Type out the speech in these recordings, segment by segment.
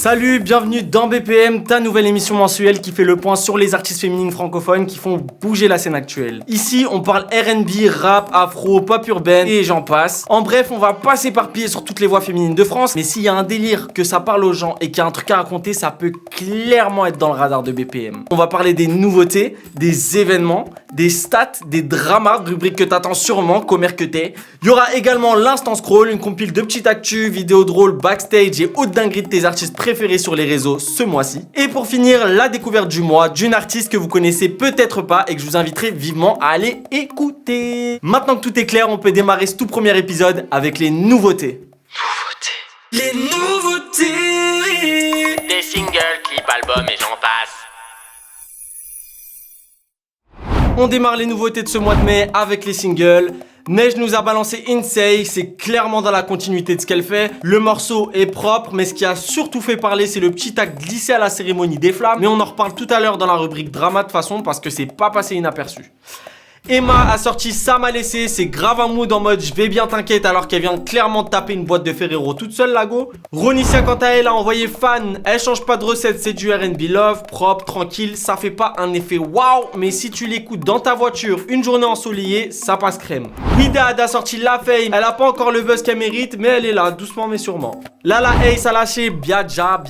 Salut, bienvenue dans BPM, ta nouvelle émission mensuelle qui fait le point sur les artistes féminines francophones qui font bouger la scène actuelle. Ici, on parle R&B, rap, afro, pop urbaine et j'en passe. En bref, on va pas s'éparpiller sur toutes les voix féminines de France, mais s'il y a un délire que ça parle aux gens et qu'il y a un truc à raconter, ça peut clairement être dans le radar de BPM. On va parler des nouveautés, des événements, des stats, des dramas, rubrique que t'attends sûrement, commère que t'es. Il y aura également l'instant scroll, une compile de petites actus, vidéos drôles, backstage et autres dingueries de tes artistes préférés sur les réseaux ce mois-ci. Et pour finir, la découverte du mois d'une artiste que vous connaissez peut-être pas et que je vous inviterai vivement à aller écouter. Maintenant que tout est clair, on peut démarrer ce tout premier épisode avec les nouveautés. Les nouveautés. Des singles, clips, albums et j'en passe. On démarre les nouveautés de ce mois de mai avec les singles. Neige nous a balancé Insane, c'est clairement dans la continuité de ce qu'elle fait. Le morceau est propre, mais ce qui a surtout fait parler, c'est le petit acte glissé à la cérémonie des flammes. Mais on en reparle tout à l'heure dans la rubrique drama de façon, parce que c'est pas passé inaperçu. Emma a sorti Ça m'a laissé, c'est grave un mood en mode je vais bien t'inquiète alors qu'elle vient clairement de taper une boîte de Ferrero toute seule la go. Ronicia quant à elle a envoyé Fan, elle change pas de recette, c'est du R&B love, propre, tranquille, ça fait pas un effet waouh, mais si tu l'écoutes dans ta voiture une journée ensoleillée, ça passe crème. Widad a sorti La Fame, elle a pas encore le buzz qu'elle mérite, mais elle est là, doucement mais sûrement. Lala Ace a lâché Biaja,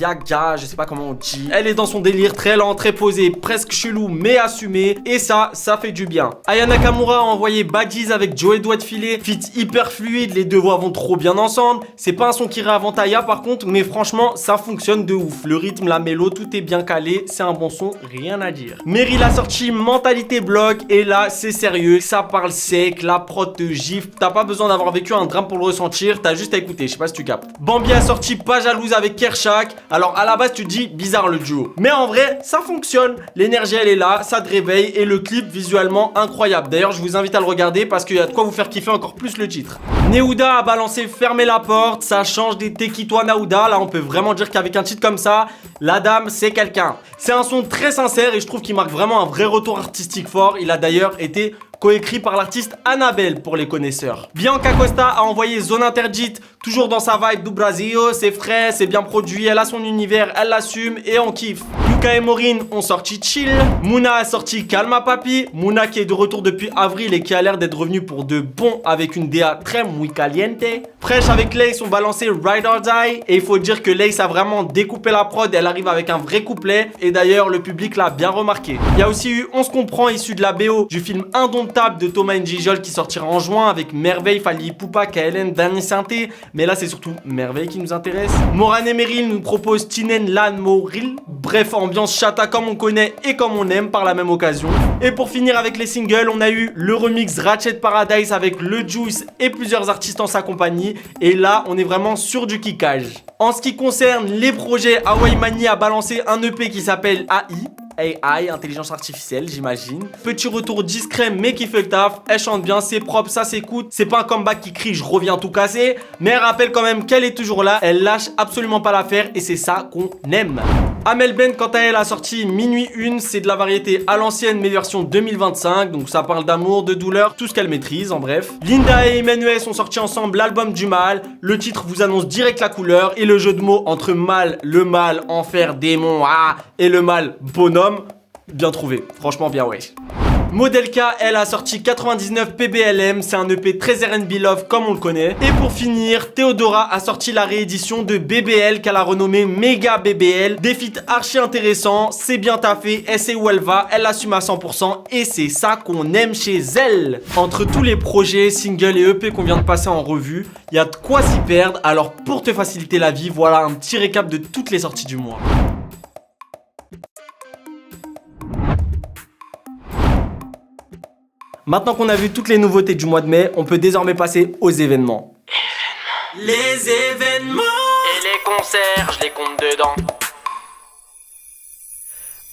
je sais pas comment on dit. Elle est dans son délire très lent, très posé, presque chelou mais assumé, et ça fait du bien. Aya Nakamura a envoyé Baddies avec Joey Doigt de Filet, fit hyper fluide, les deux voix vont trop bien ensemble. C'est pas un son qui réinvente Aya par contre, mais franchement ça fonctionne de ouf. Le rythme, la mélo, tout est bien calé, c'est un bon son, rien à dire. Meryl a sorti Mentalité Bloc et là c'est sérieux, ça parle sec, la prod te gifle, t'as pas besoin d'avoir vécu un drame pour le ressentir, t'as juste à écouter, je sais pas si tu captes. Bambi a sorti Pas jalouse avec Kershak, alors à la base tu te dis bizarre le duo, mais en vrai ça fonctionne, l'énergie elle est là, ça te réveille et le clip visuellement incroyable. D'ailleurs, je vous invite à le regarder parce qu'il y a de quoi vous faire kiffer encore plus le titre. Neouda a balancé Fermer la porte, ça change des Tekitwa Naouda. Là, on peut vraiment dire qu'avec un titre comme ça, la dame, c'est quelqu'un. C'est un son très sincère et je trouve qu'il marque vraiment un vrai retour artistique fort. Il a d'ailleurs été coécrit par l'artiste Annabelle pour les connaisseurs. Bianca Costa a envoyé Zone Interdite, toujours dans sa vibe du Brasil, c'est frais, c'est bien produit, elle a son univers, elle l'assume et on kiffe. Yuka et Maureen ont sorti Chill, Mouna a sorti Calma Papi, Mouna qui est de retour depuis avril et qui a l'air d'être revenu pour de bon avec une DA très muy caliente. Fresh avec Lace ont balancé Ride or Die et il faut dire que Lace a vraiment découpé la prod, elle arrive avec un vrai couplet et d'ailleurs le public l'a bien remarqué. Il y a aussi eu On se comprend issu de la BO du film Indomptable de Thomas Njijol qui sortira en juin avec Merveille, Fali Poupa, KLN, Danny Synthé, mais là c'est surtout Merveille qui nous intéresse. Moran et Meryl nous proposent Tinen Lan Moril, bref ambiance chata comme on connaît et comme on aime par la même occasion. Et pour finir avec les singles, on a eu le remix Ratchet Paradise avec Le Juice et plusieurs artistes en sa compagnie, et là on est vraiment sur du kickage. En ce qui concerne les projets, Hawaii Mani a balancé un EP qui s'appelle AI, intelligence artificielle, j'imagine. Petit retour discret mais qui fait le taf. Elle chante bien, c'est propre, ça s'écoute. C'est pas un comeback qui crie je reviens tout casser, mais elle rappelle quand même qu'elle est toujours là. Elle lâche absolument pas l'affaire et c'est ça qu'on aime. Amel Ben quant à elle a sorti Minuit 1, c'est de la variété à l'ancienne mais version 2025, donc ça parle d'amour, de douleur, tout ce qu'elle maîtrise en bref. Linda et Emmanuel sont sortis ensemble l'album du mal, le titre vous annonce direct la couleur et le jeu de mots entre mal, le mal, enfer, démon, et le mal, bonhomme, bien trouvé, franchement bien ouais. Modelka, elle a sorti 99 PBLM, c'est un EP très R&B love comme on le connaît. Et pour finir, Théodora a sorti la réédition de BBL qu'elle a renommée Méga BBL. Des feats archi intéressants, c'est bien taffé, elle sait où elle va, elle l'assume à 100% et c'est ça qu'on aime chez elle. Entre tous les projets, singles et EP qu'on vient de passer en revue, il y a de quoi s'y perdre. Alors pour te faciliter la vie, voilà un petit récap de toutes les sorties du mois. Maintenant qu'on a vu toutes les nouveautés du mois de mai, on peut désormais passer aux événements. Les événements Et les concerts, je les compte dedans.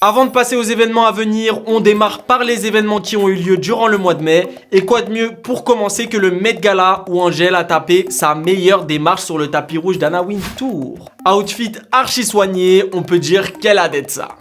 Avant de passer aux événements à venir, on démarre par les événements qui ont eu lieu durant le mois de mai. Et quoi de mieux pour commencer que le Met Gala où Angèle a tapé sa meilleure démarche sur le tapis rouge d'Anna Wintour. Outfit archi soigné, on peut dire qu'elle a d'être ça.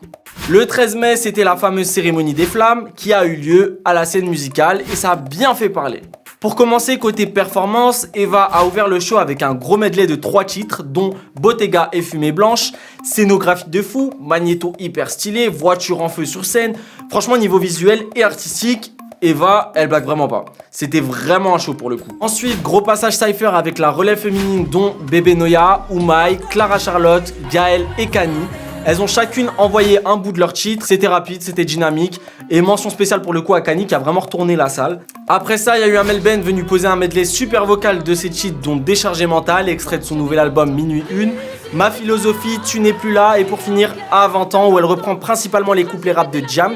Le 13 mai, c'était la fameuse cérémonie des flammes qui a eu lieu à la scène musicale et ça a bien fait parler. Pour commencer, côté performance, Eva a ouvert le show avec un gros medley de 3 titres, dont Bottega et Fumée Blanche, scénographie de fou, magnéto hyper stylé, voiture en feu sur scène. Franchement, niveau visuel et artistique, Eva, elle blague vraiment pas. C'était vraiment un show pour le coup. Ensuite, gros passage cypher avec la relève féminine dont Bébé Noya, Oumaï, Clara Charlotte, Gaëlle et Kani. Elles ont chacune envoyé un bout de leur titre, c'était rapide, c'était dynamique. Et mention spéciale pour le coup à Kani qui a vraiment retourné la salle. Après ça, il y a eu Amel Ben venu poser un medley super vocal de ses titres dont Déchargé mental, extrait de son nouvel album Minuit 1. Ma philosophie, Tu n'es plus là. Et pour finir, À 20 ans où elle reprend principalement les couplets rap de Jams.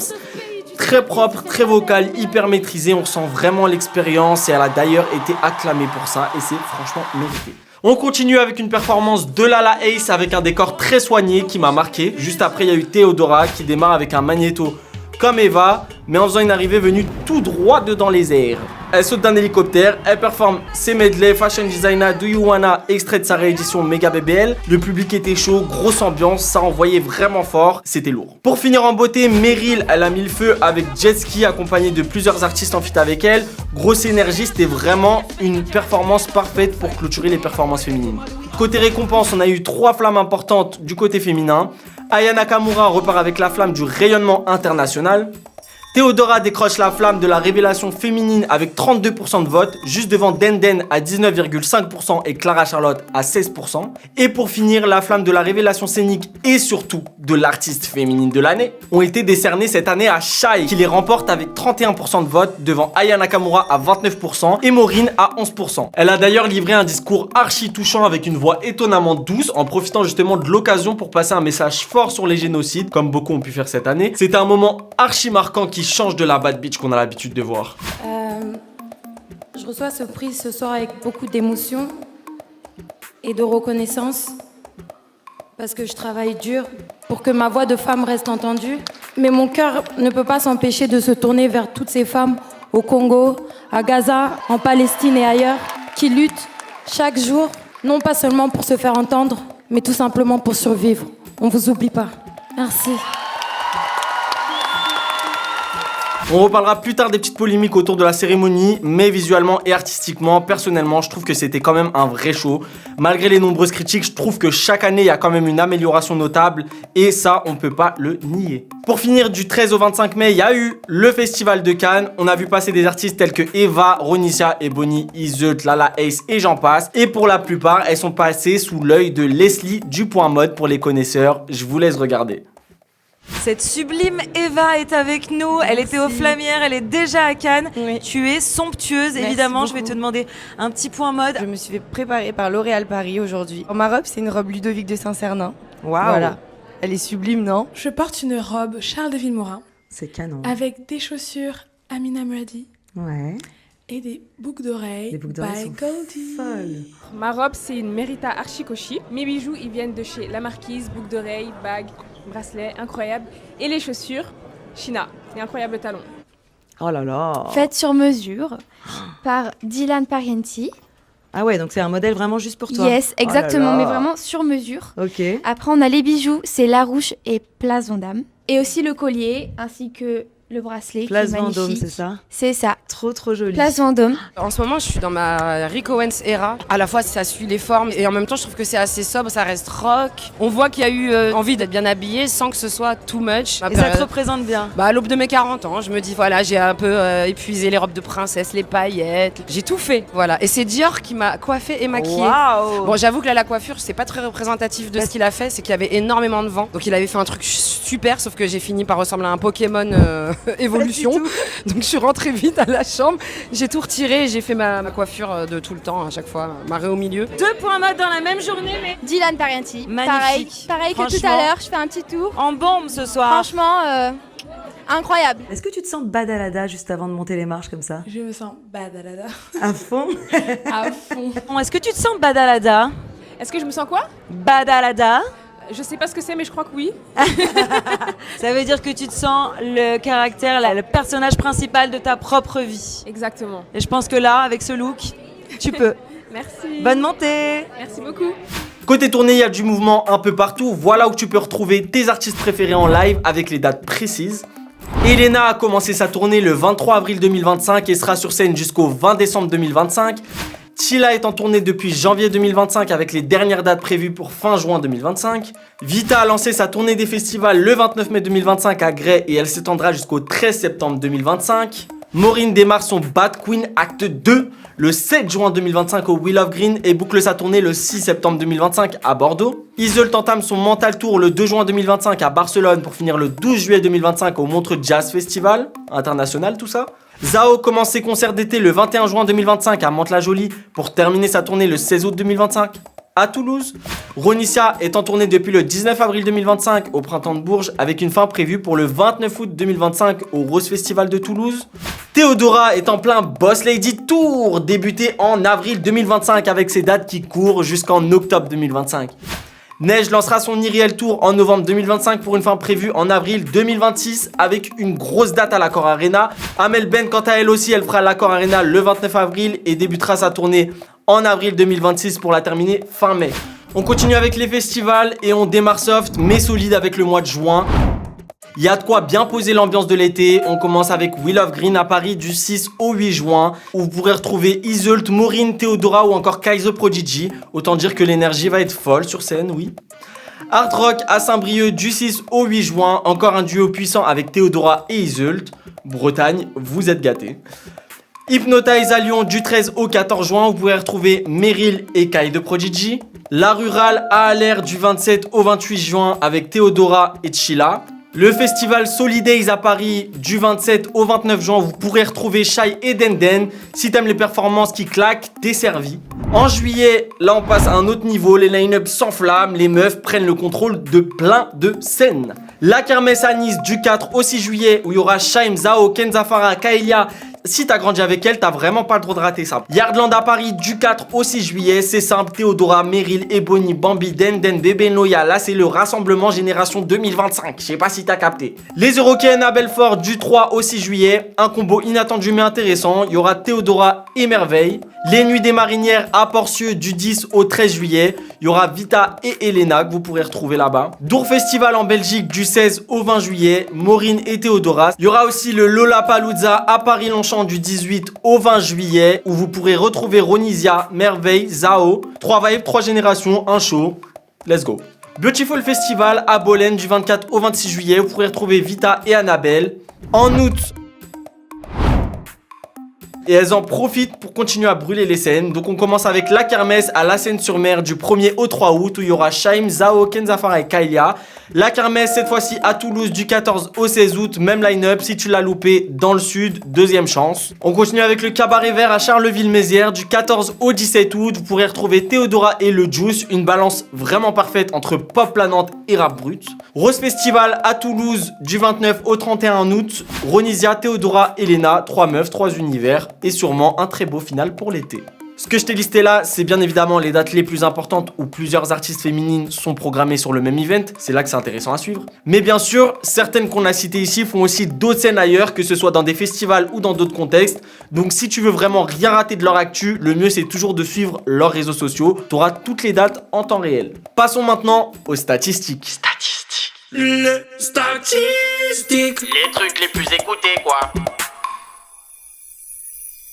Très propre, très vocal, hyper maîtrisé, on sent vraiment l'expérience et elle a d'ailleurs été acclamée pour ça et c'est franchement mérité. On continue avec une performance de Lala Ace avec un décor très soigné qui m'a marqué. Juste après, il y a eu Théodora qui démarre avec un magnéto comme Eva, mais en faisant une arrivée venue tout droit dedans les airs. Elle saute d'un hélicoptère, elle performe ses medley, Fashion Designer, Do You Wanna, extrait de sa réédition Mega BBL. Le public était chaud, grosse ambiance, ça envoyait vraiment fort, c'était lourd. Pour finir en beauté, Meryl, elle a mis le feu avec Jet Ski, accompagnée de plusieurs artistes en feat avec elle. Grosse énergie, c'était vraiment une performance parfaite pour clôturer les performances féminines. Côté récompense, on a eu 3 flammes importantes du côté féminin. Aya Nakamura repart avec la flamme du rayonnement international. Théodora décroche la flamme de la révélation féminine avec 32% de vote, juste devant Denden à 19,5% et Clara Charlotte à 16%. Et pour finir, la flamme de la révélation scénique et surtout de l'artiste féminine de l'année ont été décernés cette année à Shai, qui les remporte avec 31% de vote devant Aya Nakamura à 29% et Maureen à 11%. Elle a d'ailleurs livré un discours archi touchant avec une voix étonnamment douce en profitant justement de l'occasion pour passer un message fort sur les génocides, comme beaucoup ont pu faire cette année. C'était un moment archi marquant qui change de la bad bitch qu'on a l'habitude de voir. Je reçois ce prix ce soir avec beaucoup d'émotion et de reconnaissance parce que je travaille dur pour que ma voix de femme reste entendue. Mais mon cœur ne peut pas s'empêcher de se tourner vers toutes ces femmes au Congo, à Gaza, en Palestine et ailleurs, qui luttent chaque jour, non pas seulement pour se faire entendre, mais tout simplement pour survivre. On vous oublie pas. Merci. On reparlera plus tard des petites polémiques autour de la cérémonie, mais visuellement et artistiquement, personnellement, je trouve que c'était quand même un vrai show. Malgré les nombreuses critiques, je trouve que chaque année, il y a quand même une amélioration notable, et ça, on peut pas le nier. Pour finir, du 13 au 25 mai, il y a eu le Festival de Cannes. On a vu passer des artistes tels que Eva, Ronisia, Ebony, Iseult, Lala Ace et j'en passe. Et pour la plupart, elles sont passées sous l'œil de Leslie du Point Mode pour les connaisseurs. Je vous laisse regarder. Cette sublime Eva est avec nous, elle était aux Flamières, elle est déjà à Cannes. Oui. Tu es somptueuse, Merci évidemment, beaucoup. je vais te demander un petit point mode. Je me suis fait préparer par L'Oréal Paris aujourd'hui. Ma robe, c'est une robe Ludovic de Saint-Cernin. Waouh, Voilà. Elle est sublime, non? Je porte une robe Charles de Vilmorin c'est canon. avec des chaussures Amina Muradi Ouais. et des boucles d'oreilles Les boucles d'oreilles by sont Goldie. folle. Ma robe, c'est une Merita Archikoshi. Mes bijoux, ils viennent de chez La Marquise, boucles d'oreilles, bagues, bracelets, incroyable. Et les chaussures, China, les incroyables talons. Oh là là. Faite sur mesure par Dylan Parienti. Ah ouais, donc c'est un modèle vraiment juste pour toi. Yes, exactement, mais vraiment sur mesure. Ok. Après, on a les bijoux, c'est Larouche et Place Vendôme. Et aussi le collier, ainsi que le bracelet Place qui est Vendôme, magnifique. c'est ça? C'est ça. Trop joli. Place Vendôme. En ce moment, je suis dans ma Rick Owens era. À la fois, ça suit les formes et en même temps, je trouve que c'est assez sobre, ça reste rock. On voit qu'il y a eu envie d'être bien habillé sans que ce soit too much. Et ça te représente bien? À l'aube de mes 40 ans, je me dis, voilà, j'ai un peu épuisé les robes de princesse, les paillettes. J'ai tout fait, voilà. Et c'est Dior qui m'a coiffé et maquillée. Waouh. Bon, j'avoue que là, la coiffure, c'est pas très représentatif de ce qu'il a fait. C'est qu'il y avait énormément de vent. Donc, il avait fait un truc super, sauf que j'ai fini par ressembler à un Pokémon évolution. Donc, je suis rentrée vite à la chambre. J'ai tout retiré et j'ai fait ma coiffure de tout le temps, à chaque fois, marrée au milieu. 2 points mode dans la même journée, mais Dylan Parienti. magnifique. Pareil que tout Franchement. à l'heure, je fais un petit tour. En bombe ce soir. Franchement, incroyable. Est-ce que tu te sens badalada juste avant de monter les marches comme ça? Je me sens badalada À fond. à fond. Bon, est-ce que tu te sens badalada? Est-ce que je me sens quoi? Badalada. Je sais pas ce que c'est, mais je crois que oui. Ça veut dire que tu te sens le caractère, le personnage principal de ta propre vie. Exactement. Et je pense que là, avec ce look, tu peux. Merci. Bonne montée. Merci beaucoup. Côté tournée, il y a du mouvement un peu partout. Voilà où tu peux retrouver tes artistes préférés en live avec les dates précises. Elena a commencé sa tournée le 23 avril 2025 et sera sur scène jusqu'au 20 décembre 2025. Chila est en tournée depuis janvier 2025 avec les dernières dates prévues pour fin juin 2025. Vita a lancé sa tournée des festivals le 29 mai 2025 à Grey et elle s'étendra jusqu'au 13 septembre 2025. Maureen démarre son Bad Queen Acte 2 le 7 juin 2025 au Wheel of Green et boucle sa tournée le 6 septembre 2025 à Bordeaux. Iseult entame son Mental Tour le 2 juin 2025 à Barcelone pour finir le 12 juillet 2025 au Montreux Jazz Festival, international tout ça. Zao commence ses concerts d'été le 21 juin 2025 à Mantes-la-Jolie pour terminer sa tournée le 16 août 2025 à Toulouse. Ronicia est en tournée depuis le 19 avril 2025 au Printemps de Bourges avec une fin prévue pour le 29 août 2025 au Rose Festival de Toulouse. Théodora est en plein Boss Lady Tour, débuté en avril 2025 avec ses dates qui courent jusqu'en octobre 2025. Neige lancera son Irréel Tour en novembre 2025 pour une fin prévue en avril 2026 avec une grosse date à l'Accor Arena. Amel Ben, quant à elle aussi, elle fera l'Accor Arena le 29 avril et débutera sa tournée en avril 2026 pour la terminer fin mai. On continue avec les festivals et on démarre soft mais solide avec le mois de juin. Il y a de quoi bien poser l'ambiance de l'été. On commence avec Wheel of Green à Paris du 6 au 8 juin où vous pourrez retrouver Iseult, Maureen, Théodora ou encore Kaiser Prodigy. Autant dire que l'énergie va être folle sur scène, oui. Hard Rock à Saint-Brieuc du 6 au 8 juin. Encore un duo puissant avec Théodora et Iseult. Bretagne, vous êtes gâtés. Hypnotize à Lyon du 13 au 14 juin. Vous pourrez retrouver Meryl et Kaiser Prodigy. La Rurale à Aller du 27 au 28 juin avec Théodora et Chila. Le festival Solidays à Paris du 27 au 29 juin, vous pourrez retrouver Shai et Denden. Si t'aimes les performances qui claquent, t'es servi. En juillet, là on passe à un autre niveau, les line-up s'enflamment, les meufs prennent le contrôle de plein de scènes. La kermesse à Nice du 4 au 6 juillet où il y aura Shaim, Zao, Kenza Farah, Kaelia. Si t'as grandi avec elle, t'as vraiment pas le droit de rater ça. Yardland à Paris du 4 au 6 juillet, c'est simple, Théodora, Meryl, Ebony, Bambi, Denden, Bébé Noya. Là c'est le rassemblement génération 2025, je sais pas si t'as capté. Les Eurocaines à Belfort du 3 au 6 juillet, un combo inattendu mais intéressant, il y aura Théodora et Merveille. Les Nuits des Marinières à Porcieux du 10 au 13 juillet, il y aura Vita et Elena que vous pourrez retrouver là-bas. Dour Festival en Belgique du 16 au 20 juillet, Maureen et Théodora. Il y aura aussi le Lollapalooza à Paris-Longchamp du 18 au 20 juillet où vous pourrez retrouver Ronisia, Merveille, Zao. 3 vibes, 3 générations, un show. Let's go. Beautiful Festival à Bolène du 24 au 26 juillet, vous pourrez retrouver Vita et Annabelle. En août, et elles en profitent pour continuer à brûler les scènes. Donc on commence avec la kermesse à La Seine-sur-Mer du 1er au 3 août où il y aura Shaim, Zao, Kenza Farah et Kaelia. La kermesse cette fois-ci à Toulouse du 14 au 16 août, même line-up, si tu l'as loupé dans le sud, deuxième chance. On continue avec le Cabaret Vert à Charleville-Mézières du 14 au 17 août. Vous pourrez retrouver Théodora et le Juice, une balance vraiment parfaite entre pop planante et rap brut. Rose Festival à Toulouse du 29 au 31 août, Ronisia, Théodora, Elena, 3 meufs, 3 univers. Et sûrement un très beau final pour l'été. Ce que je t'ai listé là, c'est bien évidemment les dates les plus importantes où plusieurs artistes féminines sont programmées sur le même event. C'est là que c'est intéressant à suivre. Mais bien sûr, certaines qu'on a citées ici font aussi d'autres scènes ailleurs, que ce soit dans des festivals ou dans d'autres contextes. Donc si tu veux vraiment rien rater de leur actu, le mieux c'est toujours de suivre leurs réseaux sociaux. Tu auras toutes les dates en temps réel. Passons maintenant aux statistiques. Les trucs les plus écoutés, quoi.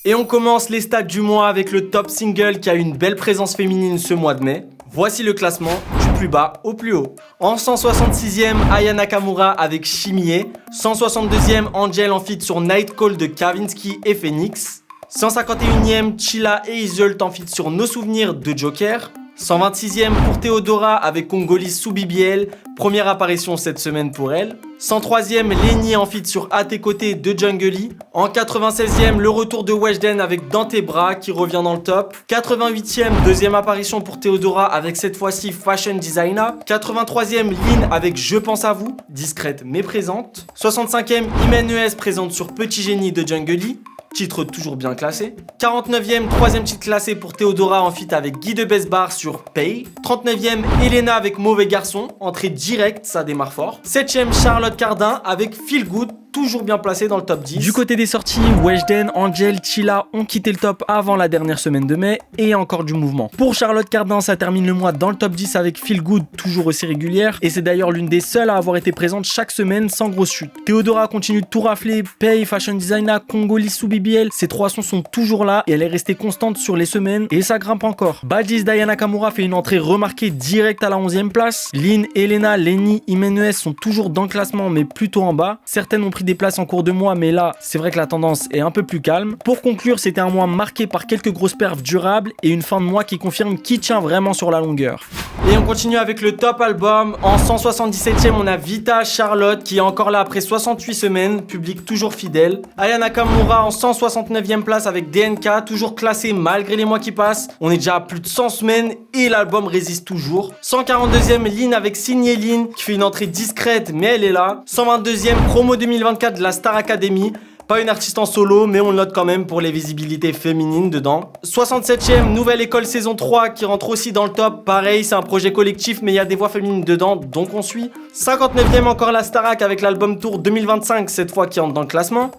Et on commence les stats du mois avec le top single qui a une belle présence féminine ce mois de mai. Voici le classement du plus bas au plus haut. En 166e, Aya Nakamura avec Chimie. 162e, Angel en feat sur Night Call de Kavinsky et Phoenix. 151e, Chila et Iseult en feat sur Nos Souvenirs de Joker. 126e pour Théodora avec Congolese sous BBL, première apparition cette semaine pour elle. 103e, Lenny en feat sur À tes côtés de Jungly. En 96e, le retour de Weshden avec Dans tes bras qui revient dans le top. 88e, deuxième apparition pour Théodora avec cette fois-ci Fashion Designer. 83e, Lynn avec Je pense à vous, discrète mais présente. 65e, Imen ES présente sur Petit Génie de Jungly. Titre toujours bien classé. 49e, troisième titre classé pour Théodora en feat avec Guy de Besbar sur Pay. 39e, Elena avec Mauvais Garçon, entrée directe, ça démarre fort. 7e, Charlotte Cardin avec Feel Good, toujours bien placée dans le top 10. Du côté des sorties, Weshden, Angel, Chilla ont quitté le top avant la dernière semaine de mai et encore du mouvement. Pour Charlotte Cardin, ça termine le mois dans le top 10 avec Feel Good, toujours aussi régulière, et c'est d'ailleurs l'une des seules à avoir été présente chaque semaine sans grosse chute. Théodora continue de tout rafler, Pay, Fashion Designer, Congolese ou BBL, ces trois sons sont toujours là et elle est restée constante sur les semaines et ça grimpe encore. Badis Diana Nakamura fait une entrée remarquée directe à la 11e place. Lynn, Elena, Lenny, Imenes sont toujours dans le classement mais plutôt en bas. Certaines ont pris des places en cours de mois, mais là c'est vrai que la tendance est un peu plus calme. Pour conclure, c'était un mois marqué par quelques grosses perfs durables et une fin de mois qui confirme qui tient vraiment sur la longueur. Et on continue avec le top album. En 177e, on a Vita Charlotte qui est encore là après 68 semaines, public toujours fidèle. Aya Nakamura en 169e place avec DNK, toujours classé malgré les mois qui passent. On est déjà à plus de 100 semaines et l'album résiste toujours. 142e, Lynn avec Signé Lynn qui fait une entrée discrète mais elle est là. 122e, promo 2024 de la Star Academy. Pas une artiste en solo, mais on le note quand même pour les visibilités féminines dedans. 67e, Nouvelle École saison 3 qui rentre aussi dans le top. Pareil, c'est un projet collectif, mais il y a des voix féminines dedans, donc on suit. 59e, encore la Starac avec l'album Tour 2025, cette fois qui entre dans le classement.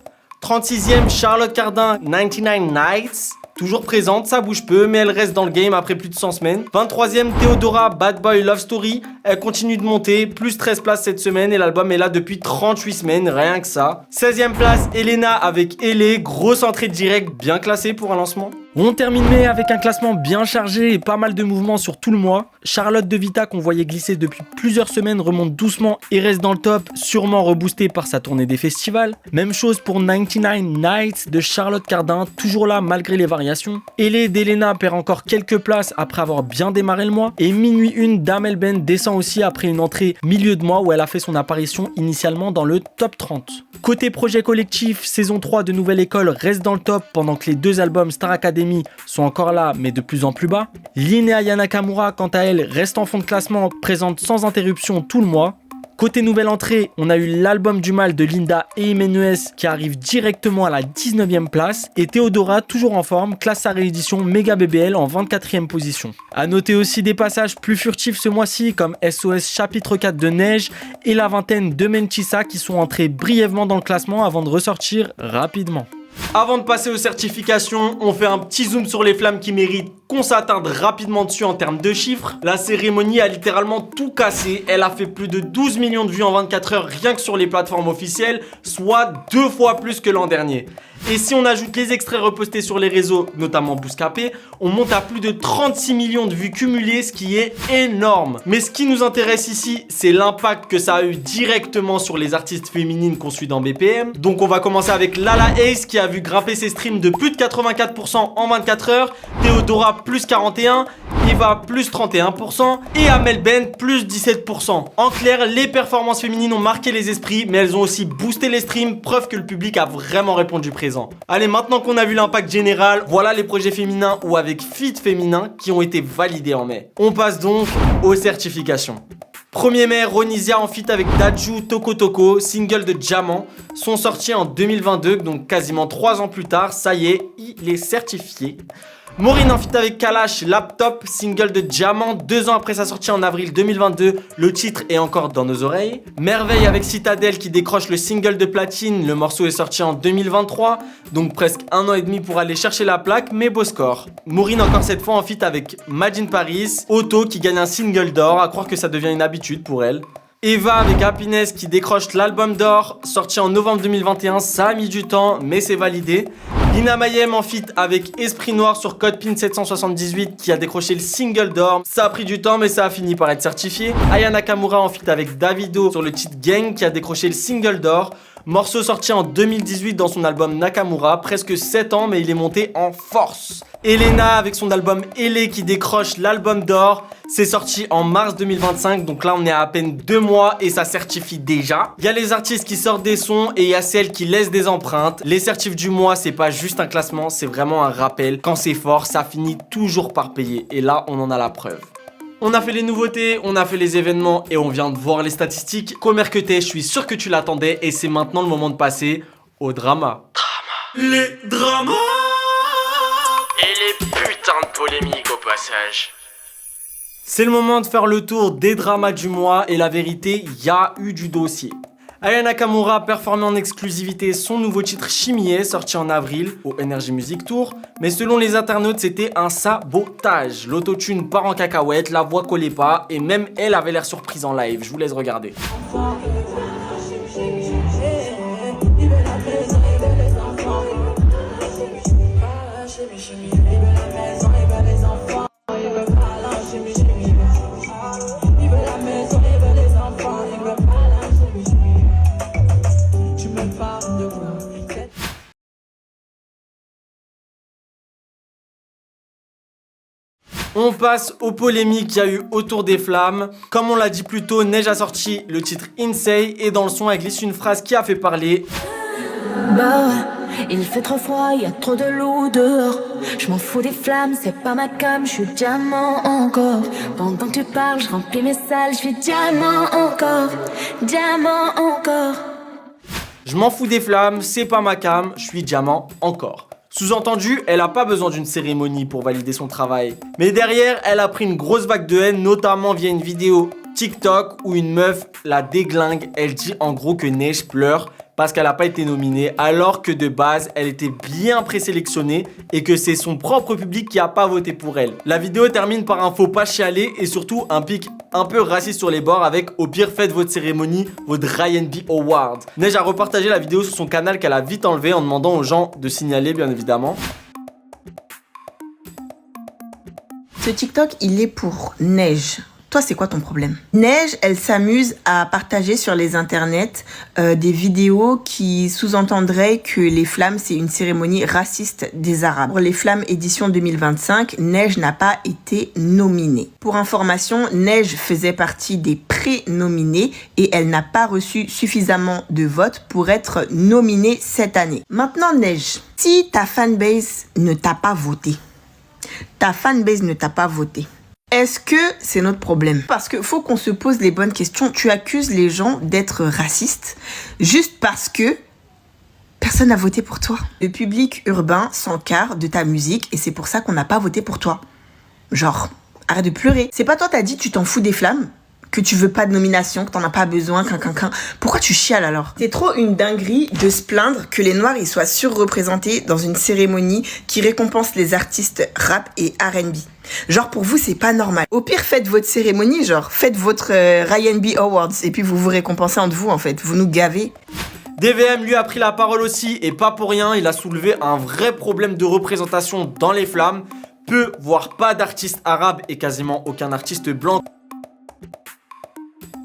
36e, Charlotte Cardin, 99 Nights. Toujours présente, ça bouge peu, mais elle reste dans le game après plus de 100 semaines. 23e, Théodora, Bad Boy Love Story. Elle continue de monter, plus 13 places cette semaine et l'album est là depuis 38 semaines, rien que ça. 16e place, Elena avec Elé, grosse entrée directe, bien classée pour un lancement. On termine mai avec un classement bien chargé et pas mal de mouvements sur tout le mois. Charlotte de Vita qu'on voyait glisser depuis plusieurs semaines remonte doucement et reste dans le top, sûrement reboostée par sa tournée des festivals. Même chose pour 99 Nights de Charlotte Cardin, toujours là malgré les variations. Elé d'Elena perd encore quelques places après avoir bien démarré le mois. Et Minuit 1 d'Amel Ben descend aussi après une entrée milieu de mois où elle a fait son apparition initialement dans le top 30. Côté projet collectif, saison 3 de Nouvelle École reste dans le top pendant que les deux albums Star Academy sont encore là mais de plus en plus bas. Lynn et Aya Nakamura quant à elle restent en fond de classement, présente sans interruption tout le mois. Côté nouvelle entrée, on a eu l'album du mal de Linda et Imenes qui arrive directement à la 19e place et Théodora toujours en forme classe sa réédition Mega BBL en 24e position. A noter aussi des passages plus furtifs ce mois-ci comme SOS chapitre 4 de Neige et la vingtaine de Menchissa qui sont entrés brièvement dans le classement avant de ressortir rapidement. Avant de passer aux certifications, on fait un petit zoom sur les flammes qui méritent qu'on s'attarde rapidement dessus en termes de chiffres. La cérémonie a littéralement tout cassé. Elle a fait plus de 12 millions de vues en 24 heures rien que sur les plateformes officielles, soit 2 fois plus que l'an dernier. Et si on ajoute les extraits repostés sur les réseaux, notamment Bouscapé, on monte à plus de 36 millions de vues cumulées, ce qui est énorme. Mais ce qui nous intéresse ici, c'est l'impact que ça a eu directement sur les artistes féminines qu'on suit dans BPM. Donc on va commencer avec Lala Ace qui a vu grimper ses streams de plus de 84% en 24 heures, Théodora plus 41%, Eva plus 31% et Amel Ben plus 17%. En clair, les performances féminines ont marqué les esprits, mais elles ont aussi boosté les streams, preuve que le public a vraiment répondu présent. Allez, maintenant qu'on a vu l'impact général, voilà les projets féminins ou avec feat féminin qui ont été validés en mai. On passe donc aux certifications. 1er mai, Ronisia en feat avec Dadju Toko Toko, single de Diamant, sont sortis en 2022, donc quasiment 3 ans plus tard, ça y est, il est certifié. Maureen en feat avec Kalash, Laptop, single de Diamant, 2 ans après sa sortie en avril 2022, le titre est encore dans nos oreilles. Merveille avec Citadel qui décroche le single de platine, le morceau est sorti en 2023, donc presque 1 an et demi pour aller chercher la plaque, mais beau score. Maureen encore cette fois en feat avec Majin Paris, Otto qui gagne un single d'or, à croire que ça devient une habitude pour elle. Eva avec Happiness qui décroche l'album d'or, sorti en novembre 2021, ça a mis du temps, mais c'est validé. Lina Mayem en feat avec Esprit Noir sur Code PIN 778 qui a décroché le single d'or. Ça a pris du temps mais ça a fini par être certifié. Aya Nakamura en feat avec Davido sur le titre Gang qui a décroché le single d'or. Morceau sorti en 2018 dans son album Nakamura, presque 7 ans mais il est monté en force. Elena avec son album Elé qui décroche l'album d'or. C'est sorti en mars 2025, donc là on est à peine 2 mois et ça certifie déjà. Il y a les artistes qui sortent des sons et il y a celles qui laissent des empreintes. Les certifs du mois, c'est pas juste un classement, c'est vraiment un rappel. Quand c'est fort, ça finit toujours par payer et là on en a la preuve. On a fait les nouveautés, on a fait les événements et on vient de voir les statistiques. Comer que t'es, je suis sûr que tu l'attendais et c'est maintenant le moment de passer au drama. Les dramas et les putains de polémiques au passage. C'est le moment de faire le tour des dramas du mois et la vérité, il y a eu du dossier. Aya Nakamura performait en exclusivité son nouveau titre Chimie, sorti en avril au Energy Music Tour, mais selon les internautes c'était un sabotage. L'autotune part en cacahuète, la voix collait pas et même elle avait l'air surprise en live, je vous laisse regarder. On passe aux polémiques qu'il y a eu autour des flammes. Comme on l'a dit plus tôt, Neige a sorti le titre Insane et dans le son elle glisse une phrase qui a fait parler. Bah ouais, il fait trop froid, y a trop de loups dehors. Je m'en fous des flammes, c'est pas ma cam, je suis diamant encore. Pendant que tu parles, je remplis mes salles, je suis diamant encore, diamant encore. Je m'en fous des flammes, c'est pas ma cam, je suis diamant encore. Sous-entendu, elle a pas besoin d'une cérémonie pour valider son travail. Mais derrière, elle a pris une grosse vague de haine, notamment via une vidéo TikTok où une meuf la déglingue. Elle dit en gros que Neige pleure parce qu'elle n'a pas été nominée, alors que de base, elle était bien présélectionnée et que c'est son propre public qui a pas voté pour elle. La vidéo termine par un faux pas chialé et surtout un pic un peu raciste sur les bords avec « Au pire, faites votre cérémonie, votre Ryan B Award ». Neige a repartagé la vidéo sur son canal qu'elle a vite enlevé en demandant aux gens de signaler, bien évidemment. Ce TikTok, il est pour Neige. Toi, c'est quoi ton problème? Neige, elle s'amuse à partager sur les internets des vidéos qui sous-entendraient que les flammes, c'est une cérémonie raciste des Arabes. Pour les flammes édition 2025, Neige n'a pas été nominée. Pour information, Neige faisait partie des pré-nominés et elle n'a pas reçu suffisamment de votes pour être nominée cette année. Maintenant, Neige, si ta fanbase ne t'a pas voté, est-ce que c'est notre problème? Parce qu'il faut qu'on se pose les bonnes questions. Tu accuses les gens d'être racistes juste parce que personne n'a voté pour toi. Le public urbain s'encarre de ta musique et c'est pour ça qu'on n'a pas voté pour toi. Genre, arrête de pleurer. C'est pas toi t'as dit tu t'en fous des flammes? Que tu veux pas de nomination, que t'en as pas besoin, Pourquoi tu chiales alors? C'est trop une dinguerie de se plaindre que les Noirs ils soient surreprésentés dans une cérémonie qui récompense les artistes rap et R&B. Genre pour vous c'est pas normal. Au pire faites votre cérémonie, genre faites votre Ryan B Awards et puis vous vous récompensez entre vous en fait. Vous nous gavez. DVM lui a pris la parole aussi et pas pour rien, il a soulevé un vrai problème de représentation dans les flammes. Peu voire pas d'artistes arabes et quasiment aucun artiste blanc,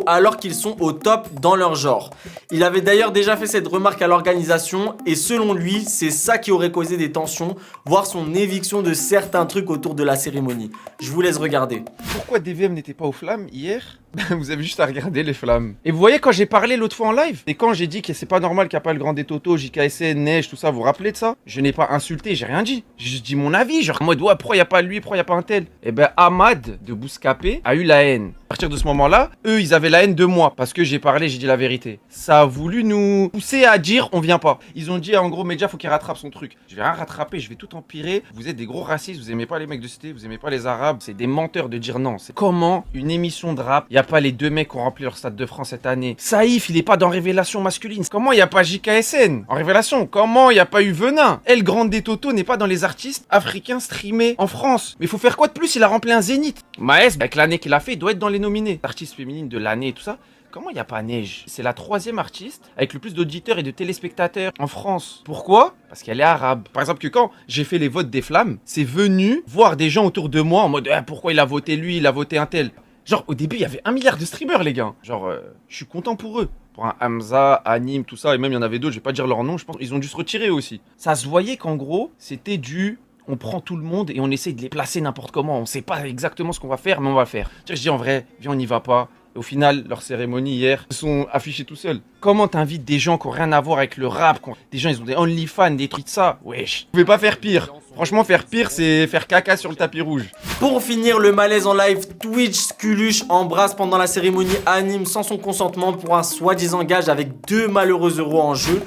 alors qu'ils sont au top dans leur genre. Il avait d'ailleurs déjà fait cette remarque à l'organisation et selon lui, c'est ça qui aurait causé des tensions, voire son éviction de certains trucs autour de la cérémonie. Je vous laisse regarder. Pourquoi DVM n'était pas aux flammes hier? Vous avez juste à regarder les flammes. Et vous voyez quand j'ai parlé l'autre fois en live, et quand j'ai dit que c'est pas normal qu'il n'y a pas le Grand des Toto, JKSN, Neige, tout ça, vous vous rappelez de ça? Je n'ai pas insulté, j'ai rien dit. J'ai juste dit mon avis, genre en mode ouais, pourquoi il n'y a pas lui, pourquoi il n'y a pas un tel? Et ben Ahmad de Bouscapé a eu la haine. À partir de ce moment-là, eux ils avaient la haine de moi parce que j'ai parlé, j'ai dit la vérité. Ça a voulu nous pousser à dire on vient pas. Ils ont dit en gros Média faut qu'il rattrape son truc. Je vais rien rattraper, je vais tout empirer. Vous êtes des gros racistes, vous aimez pas les mecs de cité, vous aimez pas les arabes, c'est des menteurs de dire non. C'est comment une émission de rap, il y a pas les deux mecs qui ont rempli leur Stade de France cette année. Saïf, il est pas dans Révélation masculine. Comment il y a pas JKSN en Révélation? Comment il y a pas eu Venin? Elle Grande des Toto n'est pas dans les artistes africains streamés en France. Mais il faut faire quoi de plus? Il a rempli un zénith. Maes, avec l'année qu'il a fait, il doit être dans les nominés. Artiste féminine de l'année et tout ça. Comment il n'y a pas Neige? C'est la 3e artiste avec le plus d'auditeurs et de téléspectateurs en France. Pourquoi? Parce qu'elle est arabe. Par exemple que quand j'ai fait les votes des flammes, c'est venu voir des gens autour de moi en mode pourquoi il a voté lui, il a voté un tel. Genre au début il y avait 1 milliard de streamers les gars. Genre je suis content pour eux. Pour un Hamza, Anim, tout ça, et même il y en avait d'autres, je vais pas dire leur nom, je pense ils ont dû se retirer aussi. Ça se voyait qu'en gros c'était du... On prend tout le monde et on essaie de les placer n'importe comment. On sait pas exactement ce qu'on va faire, mais on va le faire. Je dis en vrai, viens on n'y va pas. Et au final, leur cérémonie hier, ils sont affichés tout seuls. Comment t'invites des gens qui ont rien à voir avec le rap? Des gens, ils ont des OnlyFans, des trucs de ça. Wesh. Vous pouvez pas faire pire. Franchement, faire pire, c'est faire caca sur le tapis rouge. Pour finir le malaise en live, Twitch Skulush embrasse pendant la cérémonie Anim sans son consentement pour un soi-disant gage avec 2 malheureux euros en jeu.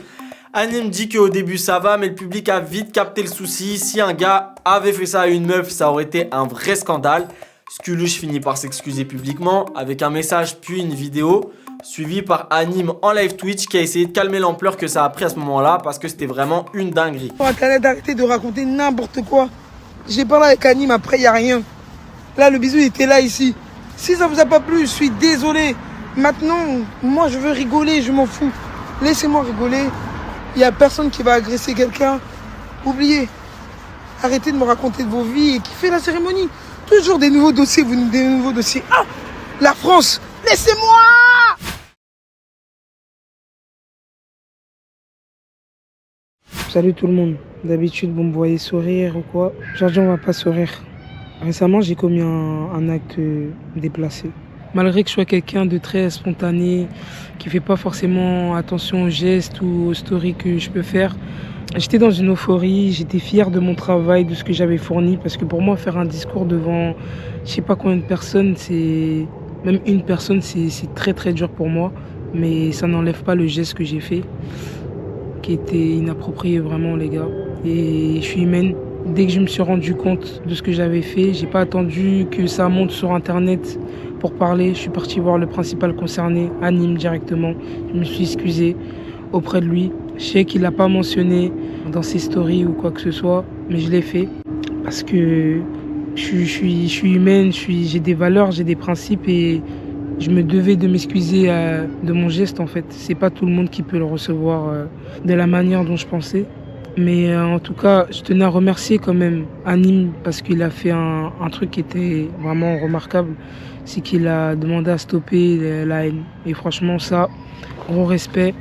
Anim dit qu'au début ça va, mais le public a vite capté le souci. Si un gars avait fait ça à une meuf, ça aurait été un vrai scandale. Skulush finit par s'excuser publiquement avec un message puis une vidéo. suivi par Anime en live Twitch qui a essayé de calmer l'ampleur que ça a pris à ce moment-là parce que c'était vraiment une dinguerie. Internet, arrêtez de raconter n'importe quoi. J'ai parlé avec Anime, après il n'y a rien. Là, le bisou il était là, ici. Si ça vous a pas plu, je suis désolé. Maintenant, moi je veux rigoler, je m'en fous. Laissez-moi rigoler. Il n'y a personne qui va agresser quelqu'un. Oubliez. Arrêtez de me raconter de vos vies et kiffez la cérémonie. Toujours des nouveaux dossiers, des nouveaux dossiers. Ah, la France, laissez-moi! Salut tout le monde. D'habitude, vous me voyez sourire ou quoi. Aujourd'hui, on va pas sourire. Récemment, j'ai commis un acte déplacé. Malgré que je sois quelqu'un de très spontané, qui fait pas forcément attention aux gestes ou aux stories que je peux faire, j'étais dans une euphorie, j'étais fier de mon travail, de ce que j'avais fourni, parce que pour moi, faire un discours devant je sais pas combien de personnes, même une personne, c'est très très dur pour moi, mais ça n'enlève pas le geste que j'ai fait, qui était inapproprié vraiment, les gars. Et je suis humaine. Dès que je me suis rendu compte de ce que j'avais fait, j'ai pas attendu que ça monte sur internet pour parler. Je suis parti voir le principal concerné, Anime, directement. Je me suis excusé auprès de lui. Je sais qu'il l'a pas mentionné dans ses stories ou quoi que ce soit, mais je l'ai fait parce que je suis humaine, j'ai des valeurs, j'ai des principes et je me devais de m'excuser de mon geste en fait. C'est pas tout le monde qui peut le recevoir de la manière dont je pensais. Mais en tout cas, je tenais à remercier quand même Anime parce qu'il a fait un truc qui était vraiment remarquable. C'est qu'il a demandé à stopper la haine. Et franchement, ça, gros respect.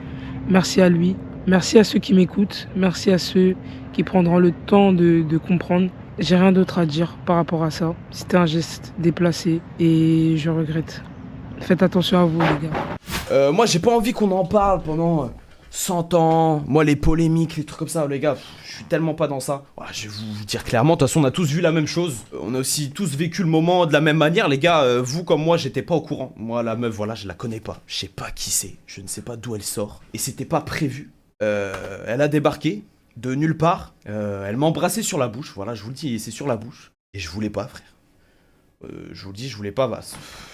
Merci à lui. Merci à ceux qui m'écoutent. Merci à ceux qui prendront le temps de comprendre. J'ai rien d'autre à dire par rapport à ça. C'était un geste déplacé et je regrette. Faites attention à vous, les gars. Moi, j'ai pas envie qu'on en parle pendant 100 ans. Moi, les polémiques, les trucs comme ça, les gars, je suis tellement pas dans ça. Voilà, je vais vous dire clairement, de toute façon, on a tous vu la même chose. On a aussi tous vécu le moment de la même manière, les gars. Vous comme moi, j'étais pas au courant. Moi, la meuf, voilà, je la connais pas. Je sais pas qui c'est. Je ne sais pas d'où elle sort. Et c'était pas prévu. Elle a débarqué de nulle part. Elle m'a embrassé sur la bouche. Voilà, je vous le dis, c'est sur la bouche. Et je voulais pas, frère. Je vous le dis, je voulais pas. Bah,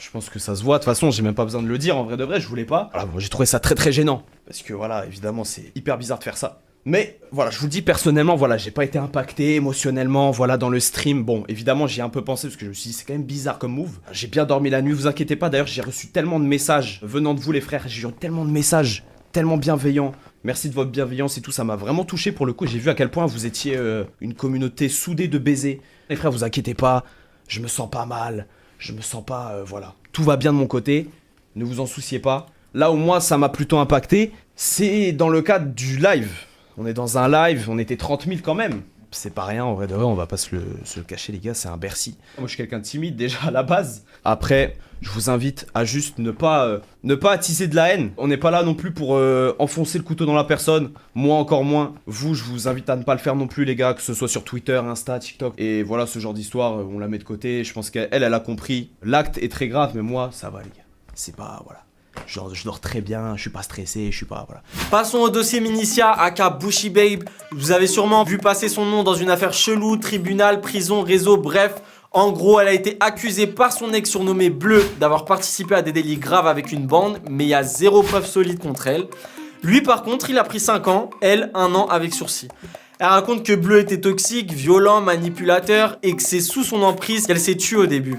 je pense que ça se voit. De toute façon, j'ai même pas besoin de le dire. En vrai de vrai, je voulais pas. Voilà, bon, j'ai trouvé ça très très gênant. Parce que voilà, évidemment, c'est hyper bizarre de faire ça. Mais voilà, je vous le dis personnellement, voilà, j'ai pas été impacté émotionnellement, voilà, dans le stream. Bon, évidemment, j'y ai un peu pensé parce que je me suis dit, c'est quand même bizarre comme move. J'ai bien dormi la nuit, vous inquiétez pas. D'ailleurs, j'ai reçu tellement de messages venant de vous, les frères. J'ai eu tellement de messages, tellement bienveillants. Merci de votre bienveillance et tout, ça m'a vraiment touché pour le coup. J'ai vu à quel point vous étiez une communauté soudée de baisers. Les frères, vous inquiétez pas, je me sens pas mal, je me sens pas, voilà. Tout va bien de mon côté, ne vous en souciez pas. Là où moi, ça m'a plutôt impacté, c'est dans le cadre du live. On est dans un live, on était 30 000 quand même. C'est pas rien, en vrai de vrai, on va pas se le cacher les gars, c'est un Bercy. Moi je suis quelqu'un de timide déjà à la base. Après, je vous invite à juste ne pas attiser de la haine. On n'est pas là non plus pour enfoncer le couteau dans la personne. Moi encore moins. Vous, je vous invite à ne pas le faire non plus les gars, que ce soit sur Twitter, Insta, TikTok. Et voilà, ce genre d'histoire, on la met de côté. Je pense qu'elle a compris. L'acte est très grave, mais moi, ça va les gars. C'est pas, voilà. Genre, je dors très bien, je suis pas stressé, je suis pas, voilà. Passons au dossier Minicia, aka Bushy Babe. Vous avez sûrement vu passer son nom dans une affaire chelou, tribunal, prison, réseau, bref. En gros, elle a été accusée par son ex surnommé Bleu d'avoir participé à des délits graves avec une bande, mais il y a zéro preuve solide contre elle. Lui par contre, il a pris 5 ans, elle 1 an avec sursis. Elle raconte que Bleu était toxique, violent, manipulateur et que c'est sous son emprise qu'elle s'est tuée au début.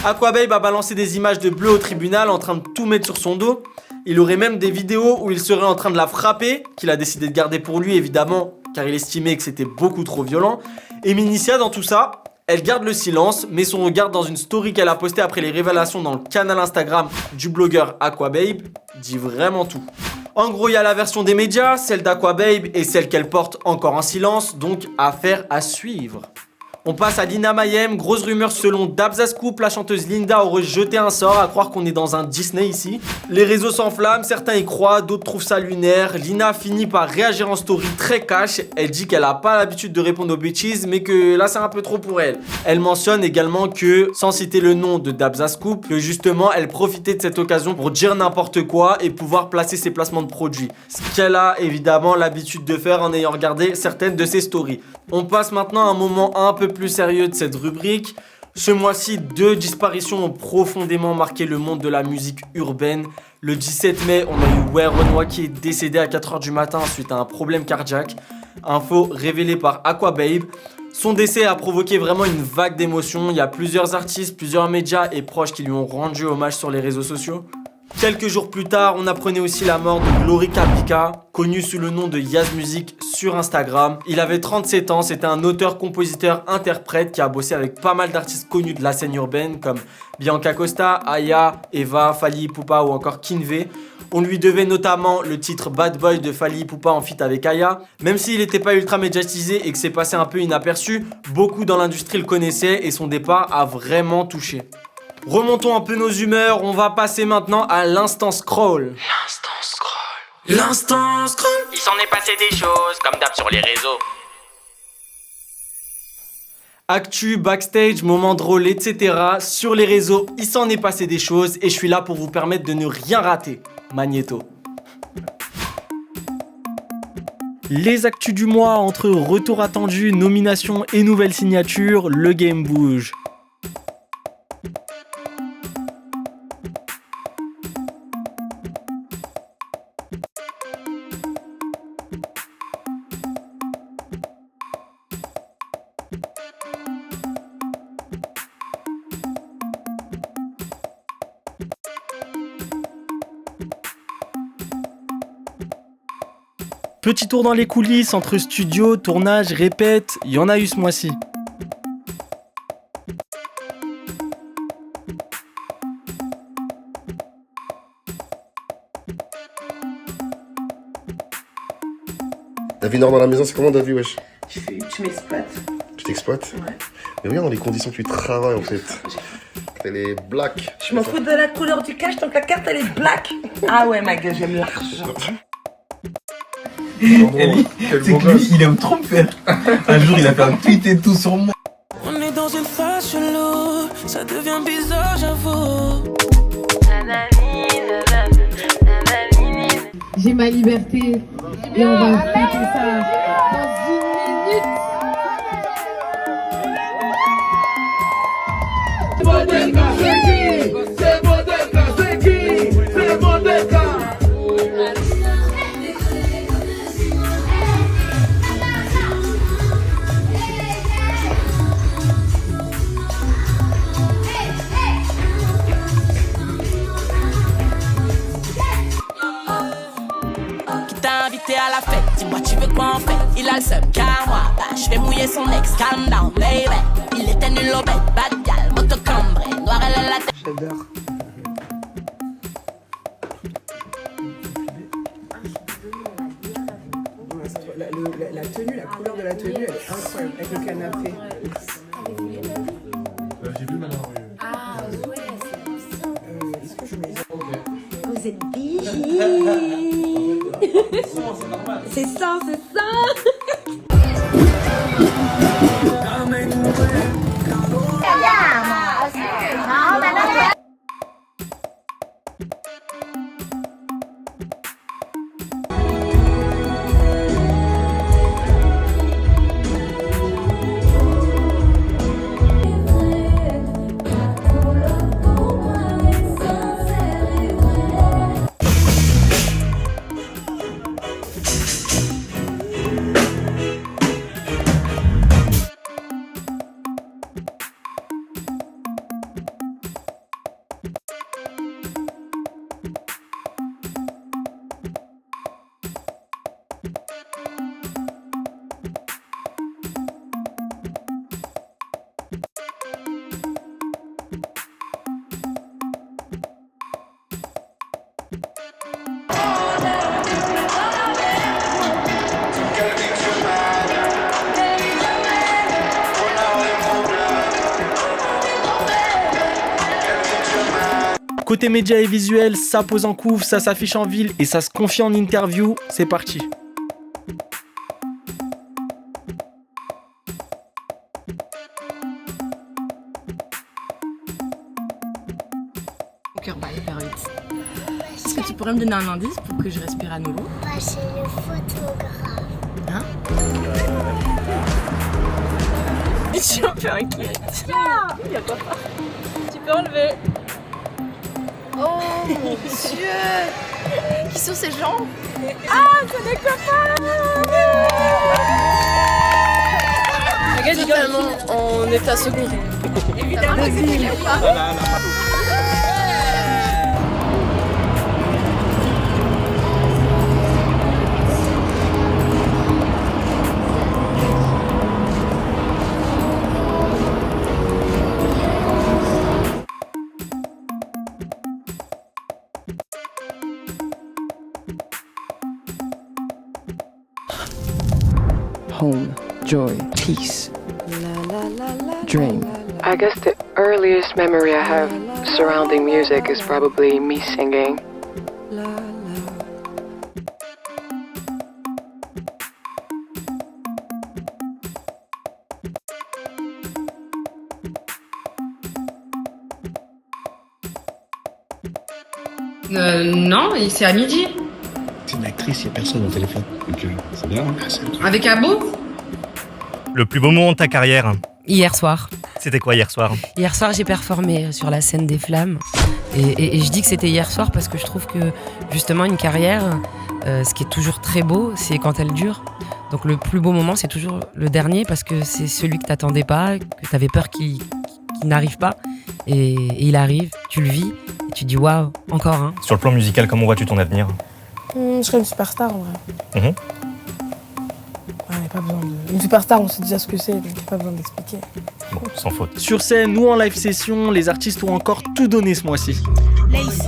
Aquababe a balancé des images de Bleu au tribunal en train de tout mettre sur son dos. Il aurait même des vidéos où il serait en train de la frapper, qu'il a décidé de garder pour lui évidemment, car il estimait que c'était beaucoup trop violent. Et Minicia dans tout ça, elle garde le silence, mais son regard dans une story qu'elle a postée après les révélations dans le canal Instagram du blogueur Aquababe dit vraiment tout. En gros, il y a la version des médias, celle d'Aquababe et celle qu'elle porte encore en silence, donc affaire à suivre. On passe à Lina Mayhem, grosse rumeur selon Dabza Scoop, la chanteuse Linda aurait jeté un sort, à croire qu'on est dans un Disney ici. Les réseaux s'enflamment, certains y croient, d'autres trouvent ça lunaire. Lina finit par réagir en story très cash, elle dit qu'elle a pas l'habitude de répondre aux bitches, mais que là c'est un peu trop pour elle. Elle mentionne également que, sans citer le nom de Dabza Scoop, que justement elle profitait de cette occasion pour dire n'importe quoi et pouvoir placer ses placements de produits. Ce qu'elle a évidemment l'habitude de faire en ayant regardé certaines de ses stories. On passe maintenant à un moment un peu plus sérieux de cette rubrique. Ce mois-ci, 2 disparitions ont profondément marqué le monde de la musique urbaine. Le 17 mai, on a eu Ware Renoir qui est décédé à 4h du matin suite à un problème cardiaque. Info révélée par Aquababe. Son décès a provoqué vraiment une vague d'émotions. Il y a plusieurs artistes, plusieurs médias et proches qui lui ont rendu hommage sur les réseaux sociaux. Quelques jours plus tard, on apprenait aussi la mort de Glory Capika, connu sous le nom de Yaz Music sur Instagram. Il avait 37 ans, c'était un auteur, compositeur, interprète qui a bossé avec pas mal d'artistes connus de la scène urbaine comme Bianca Costa, Aya, Eva, Fally Ipupa ou encore Kinvé. On lui devait notamment le titre Bad Boy de Fally Ipupa en feat avec Aya. Même s'il n'était pas ultra médiatisé et que c'est passé un peu inaperçu, beaucoup dans l'industrie le connaissaient et son départ a vraiment touché. Remontons un peu nos humeurs, on va passer maintenant à l'instant scroll. L'instant scroll. Il s'en est passé des choses, comme d'hab sur les réseaux. Actu, backstage, moments drôles, etc. Sur les réseaux, il s'en est passé des choses et je suis là pour vous permettre de ne rien rater. Magnéto. Les actus du mois entre retour attendu, nomination et nouvelles signatures, le game bouge. Petit tour dans les coulisses entre studio, tournage, répète, il y en a eu ce mois-ci. David Nord dans la maison, c'est comment David, wesh? Tu m'exploites. Tu t'exploites? Ouais. Mais regarde dans les conditions que tu travailles en fait. Elle est black. Je m'en fous de la couleur du cash, donc la carte elle est black. Ah ouais, ma gueule, j'aime l'argent. C'est que lui, il aime trop me faire. Un jour, il a fait un tweet et tout sur moi. On est dans une phase chelou, ça devient bizarre, j'avoue. J'ai ma liberté et on va fêter ça dans 1 minute. C'est Modelka, c'est qui? C'est Modelka, c'est qui? C'est Modelka. À la fête, dis-moi tu veux quoi en fait. Il a le seum car moi, bah je vais mouiller son ex. Calm down, baby. Il était nul au bête, bad gal, moto cambré, noir elle a la tête. J'adore. La tenue, la couleur de la tenue, elle est incroyable avec le canapé. J'ai vu maintenant. Ah ouais, est-ce que je mets ça? Vous êtes bichi. C'est ça, c'est ça. Côté médias et visuels, ça pose en couve, ça s'affiche en ville et ça se confie en interview. C'est parti. Mon cœur bat hyper vite. Est-ce que tu pourrais me donner un indice pour que je respire à nouveau? C'est le photographe. Hein? Je suis un peu inquiète. Tu peux enlever. Oh mon Dieu! Qui sont ces gens? Ah, c'est des copains! Totalement en état second. Évidemment, Home, joy, peace, dream. I guess the earliest memory I have surrounding music is probably me singing. Non, c'est à midi. C'est une actrice, il n'y a personne au téléphone. Donc c'est bien. Avec Abo? Le plus beau moment de ta carrière? Hier soir. C'était quoi hier soir? Hier soir, j'ai performé sur la scène des Flammes. Et je dis que c'était hier soir parce que je trouve que justement une carrière, ce qui est toujours très beau, c'est quand elle dure. Donc le plus beau moment, c'est toujours le dernier parce que c'est celui que t'attendais pas, que t'avais peur qu'il n'arrive pas. Et il arrive, tu le vis et tu te dis waouh, encore un. Sur le plan musical, comment vois-tu ton avenir? Je serais une superstar en vrai. Mhm. Pas besoin de... Une superstar, on sait déjà ce que c'est, donc il n'y a pas besoin d'expliquer. Bon, sans faute. Sur scène ou en live session, les artistes ont encore tout donné ce mois-ci. Lace,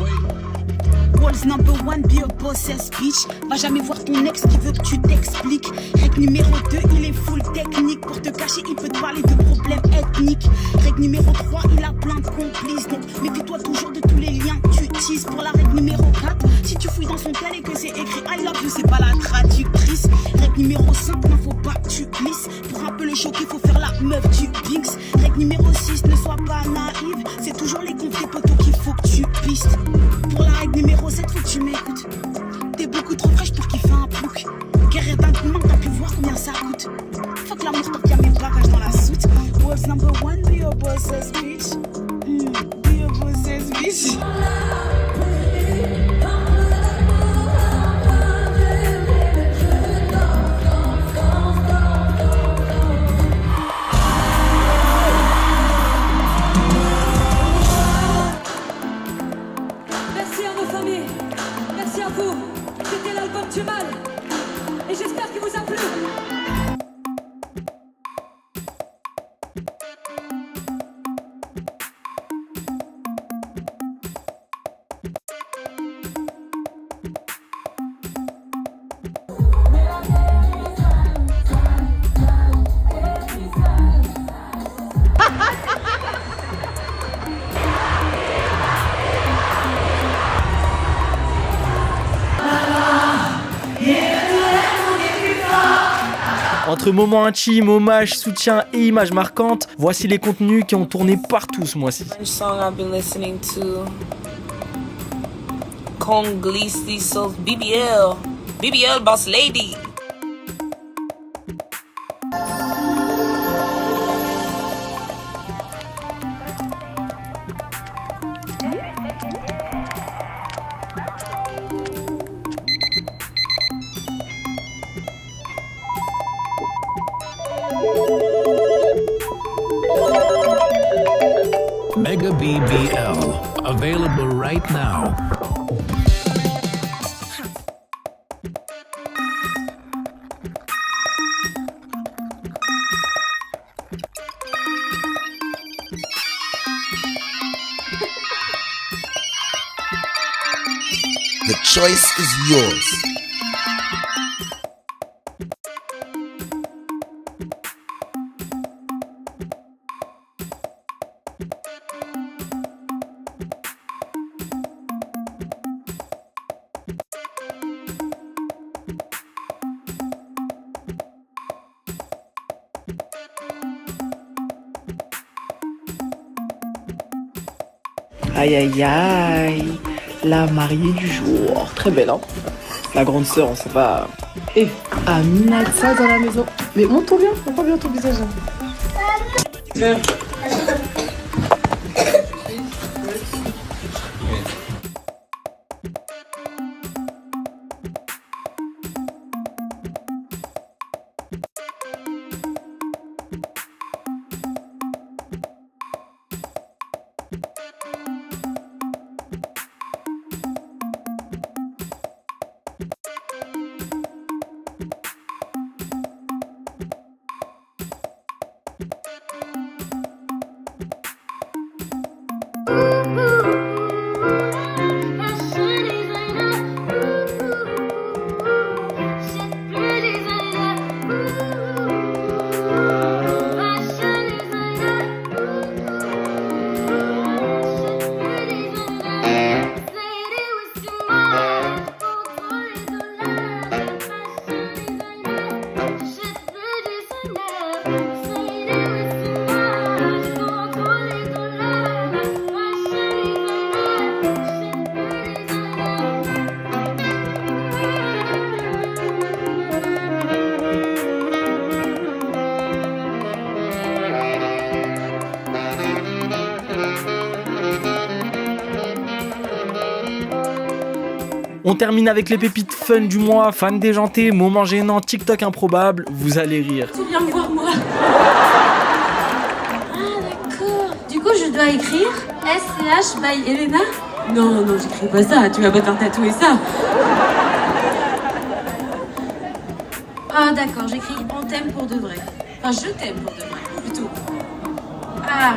world's number one, be a boss ass bitch. Va jamais voir ton ex qui veut que tu t'expliques. Règle numéro 2, il est full technique. Pour te cacher, il peut te parler de problèmes ethniques. Règle numéro 3, il a plein de complices. Donc méfie-toi toujours de tous les liens que tu utilises. Pour la règle numéro 4, si tu fouilles dans son tel et que c'est écrit I love you, c'est pas la traductrice. Règle numéro 5, non faut pas que tu glisses. Pour un peu le choquer, faut faire la meuf du Binks. Règle numéro 6, ne sois pas naïve. C'est toujours les conflits potos qu'il faut que tu pistes. Pour la règle numéro 7, faut que tu m'écoutes. T'es beaucoup trop fraîche pour kiffer un plouc. Guerre d'un coup, t'as pu voir combien ça coûte. Faut que l'amour t'en mes bagages dans la soute. World's number one, be your boss ass bitch. Be your boss ass bitch. Merci à nos familles, merci à vous. C'était l'album du mal. Et j'espère qu'il vous a plu. Entre moments intimes, hommages, soutien et images marquantes, voici les contenus qui ont tourné partout ce mois-ci. One song I've been listening to, Conglisi Sauce BBL Boss Lady. Mega BBL, available right now. The choice is yours. Aïe aïe aïe, la mariée du jour. Très belle, hein. La grande sœur, on sait pas. Et Aminata dans la maison. Mais montre bien, on voit bien ton visage. On termine avec les pépites fun du mois, fans déjantés, moments gênants, TikTok improbable, vous allez rire. Tu viens me voir moi. Ah d'accord. Du coup je dois écrire SCH by Elena? Non, j'écris pas ça, tu vas pas faire tatouer ça. Ah d'accord, j'écris on t'aime pour de vrai. Enfin je t'aime pour de vrai, plutôt. Ah.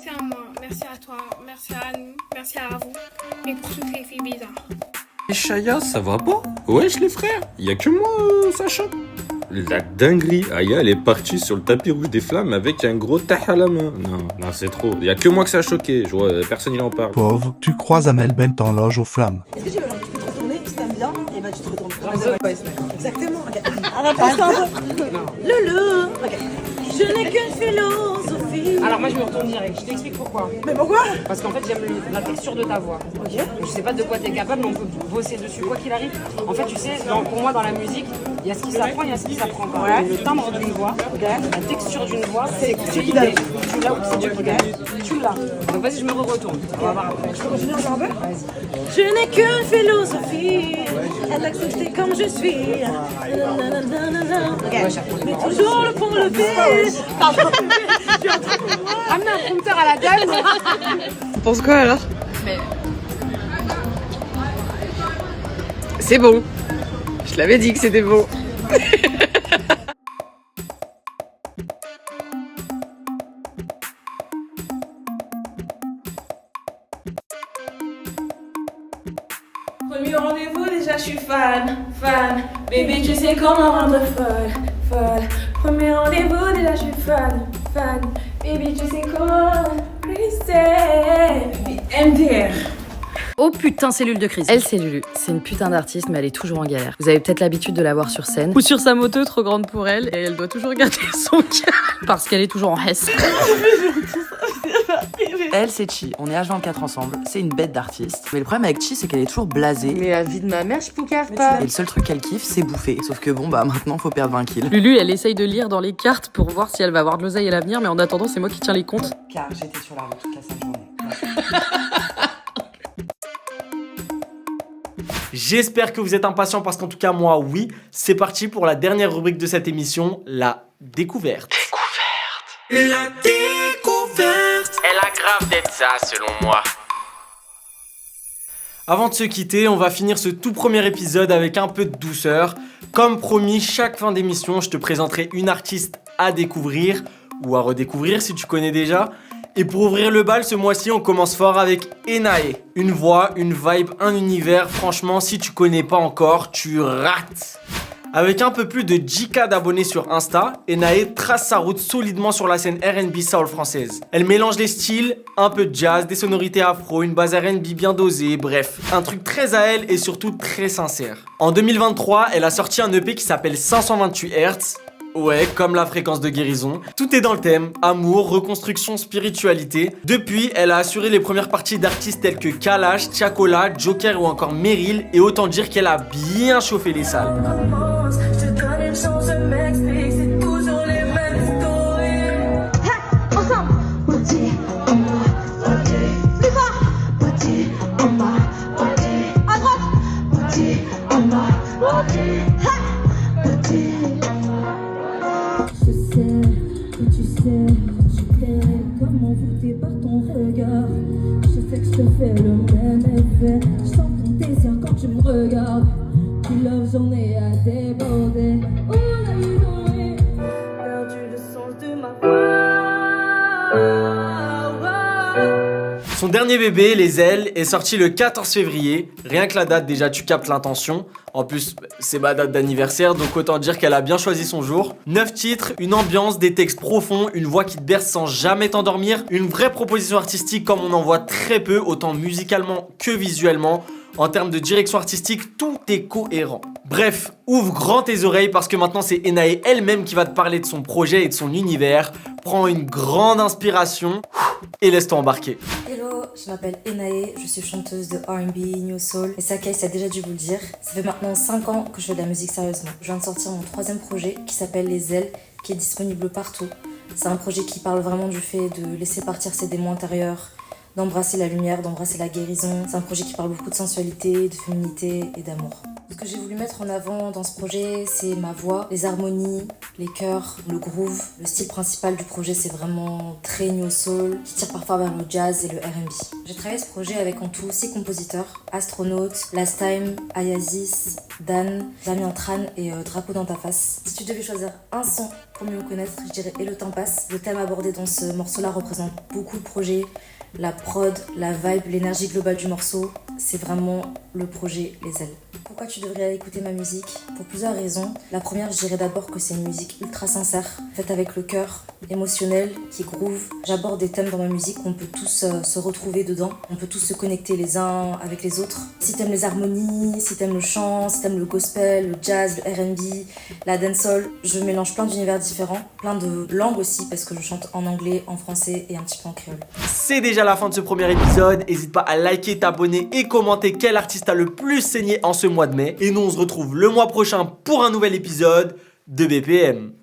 C'est à moi, merci à toi, merci à nous, merci à vous, et pour toutes les filles bizarres. Et Chaya, ça va pas? Wesh les frères, y'a que moi, ça choque. La dinguerie, Aya elle est partie sur le tapis rouge des flammes avec un gros tah à la main. Non c'est trop, y'a que moi que ça a choqué, je vois, personne il en parle. Pauvre, tu croises Amel Bent en loge aux flammes. Est-ce que tu peux te retourner, si t'aimes bien, et bah tu te retournes. Exactement, ok. Loulou, ok. Je n'ai qu'une philosophie. Alors moi je me retourne direct, je t'explique pourquoi. Mais pourquoi? Parce qu'en fait j'aime la texture de ta voix. Ok. Je sais pas de quoi t'es capable, mais on peut bosser dessus quoi qu'il arrive. En fait tu sais, pour moi dans la musique, il y a ce qui s'apprend, il y a ce qui s'apprend pas. Ouais. Le timbre d'une voix, la texture d'une voix, c'est Dieu qui donne. Tu l'as ou c'est Dieu qui donne. Tu l'as. Donc vas-y je me retourne. On va voir après. Je peux continuer encore un peu? Vas-y. Je n'ai qu'une philosophie, elle accepter comme je suis. Mais toujours le pont levé. Amenez un prompteur à la dame. Tu penses quoi alors? C'est bon. Je l'avais dit que c'était bon. Premier rendez-vous, déjà je suis fan. Baby, tu sais comment rendre folle. Premier rendez-vous, déjà je suis fan. Baby, tu sais comment MDR. Oh putain, cellule de crise. Elle, c'est Lulu. C'est une putain d'artiste, mais elle est toujours en galère. Vous avez peut-être l'habitude de la voir sur scène ou sur sa moto trop grande pour elle, et elle doit toujours garder son calme parce qu'elle est toujours en hesse. Elle, c'est Chi. On est H24 ensemble. C'est une bête d'artiste. Mais le problème avec Chi, c'est qu'elle est toujours blasée. Mais la vie de ma mère, je poucave pas. Et le seul truc qu'elle kiffe, c'est bouffer. Sauf que bon, bah maintenant, faut perdre 20 kilos. Lulu, elle essaye de lire dans les cartes pour voir si elle va avoir de l'oseille à l'avenir, mais en attendant, c'est moi qui tiens les comptes. Car j'étais sur la route toute la sainte journée. J'espère que vous êtes impatients parce qu'en tout cas moi oui, c'est parti pour la dernière rubrique de cette émission, la découverte. La découverte. Elle a grave d'être ça selon moi. Avant de se quitter, on va finir ce tout premier épisode avec un peu de douceur. Comme promis, chaque fin d'émission, je te présenterai une artiste à découvrir ou à redécouvrir si tu connais déjà. Et pour ouvrir le bal, ce mois-ci, on commence fort avec Enae. Une voix, une vibe, un univers. Franchement, si tu connais pas encore, tu rates. Avec un peu plus de 10K d'abonnés sur Insta, Enae trace sa route solidement sur la scène R&B soul française. Elle mélange les styles, un peu de jazz, des sonorités afro, une base R&B bien dosée, bref, un truc très à elle et surtout très sincère. En 2023, elle a sorti un EP qui s'appelle 528 Hz. Ouais, comme la fréquence de guérison. Tout est dans le thème, amour, reconstruction, spiritualité. Depuis, elle a assuré les premières parties d'artistes tels que Kalash, Tiakola, Joker ou encore Meryl. Et autant dire qu'elle a bien chauffé les salles. Comment voûté par ton regard, je sais que je te fais le même effet. Je sens ton désir quand tu me regardes. Tu love, j'en ai à déborder. Oh la nuit, perdu le sens de ma voix. Son dernier bébé, Les Ailes, est sorti le 14 février. Rien que la date, déjà, tu captes l'intention. En plus, c'est ma date d'anniversaire, donc autant dire qu'elle a bien choisi son jour. 9 titres, une ambiance, des textes profonds, une voix qui te berce sans jamais t'endormir. Une vraie proposition artistique comme on en voit très peu, autant musicalement que visuellement. En termes de direction artistique, tout est cohérent. Bref, ouvre grand tes oreilles parce que maintenant c'est Enae elle-même qui va te parler de son projet et de son univers. Prends une grande inspiration et laisse-toi embarquer. Hello, je m'appelle Enae, je suis chanteuse de R&B, New Soul et Sakai a déjà dû vous le dire. Ça fait maintenant 5 ans que je fais de la musique sérieusement. Je viens de sortir mon 3e projet qui s'appelle Les Ailes, qui est disponible partout. C'est un projet qui parle vraiment du fait de laisser partir ses démons intérieurs, d'embrasser la lumière, d'embrasser la guérison. C'est un projet qui parle beaucoup de sensualité, de féminité et d'amour. Ce que j'ai voulu mettre en avant dans ce projet, c'est ma voix, les harmonies, les chœurs, le groove. Le style principal du projet, c'est vraiment très New Soul, qui tire parfois vers le jazz et le R&B. J'ai travaillé ce projet avec en tout 6 compositeurs, Astronaut, Last Time, Ayazis, Dan, Damien Tran et Drapeau dans ta face. Si tu devais choisir un son pour mieux me connaître, je dirais Et le temps passe. Le thème abordé dans ce morceau-là représente beaucoup le projet, la prod, la vibe, l'énergie globale du morceau. C'est vraiment le projet Les Ailes. Pourquoi tu devrais aller écouter ma musique? Pour plusieurs raisons. La première, je dirais d'abord que c'est une musique ultra sincère, faite avec le cœur, émotionnelle, qui groove. J'aborde des thèmes dans ma musique où on peut tous se retrouver dedans. On peut tous se connecter les uns avec les autres. Si t'aimes les harmonies, si t'aimes le chant, si t'aimes le gospel, le jazz, le R&B, la dancehall, je mélange plein d'univers différents, plein de langues aussi, parce que je chante en anglais, en français et un petit peu en créole. C'est déjà la fin de ce premier épisode. N'hésite pas à liker, t'abonner et commenter quel artiste a le plus saigné en ce mois de mai. Et nous on se retrouve le mois prochain pour un nouvel épisode de BPM.